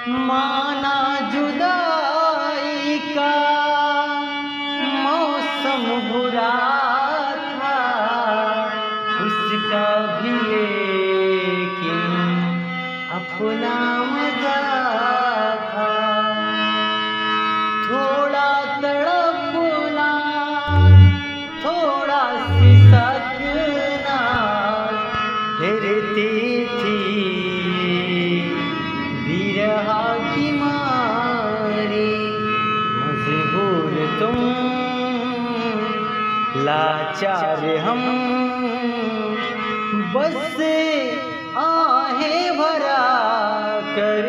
माना जुदाई का मौसम बुरा था उसका भी, लेकिन अपना मजा था। थोड़ा तड़पना, थोड़ा सी सकना हिरती थी बिरहा की मारी। मजबूर तुम, लाचार हम, बस आहें भरा कर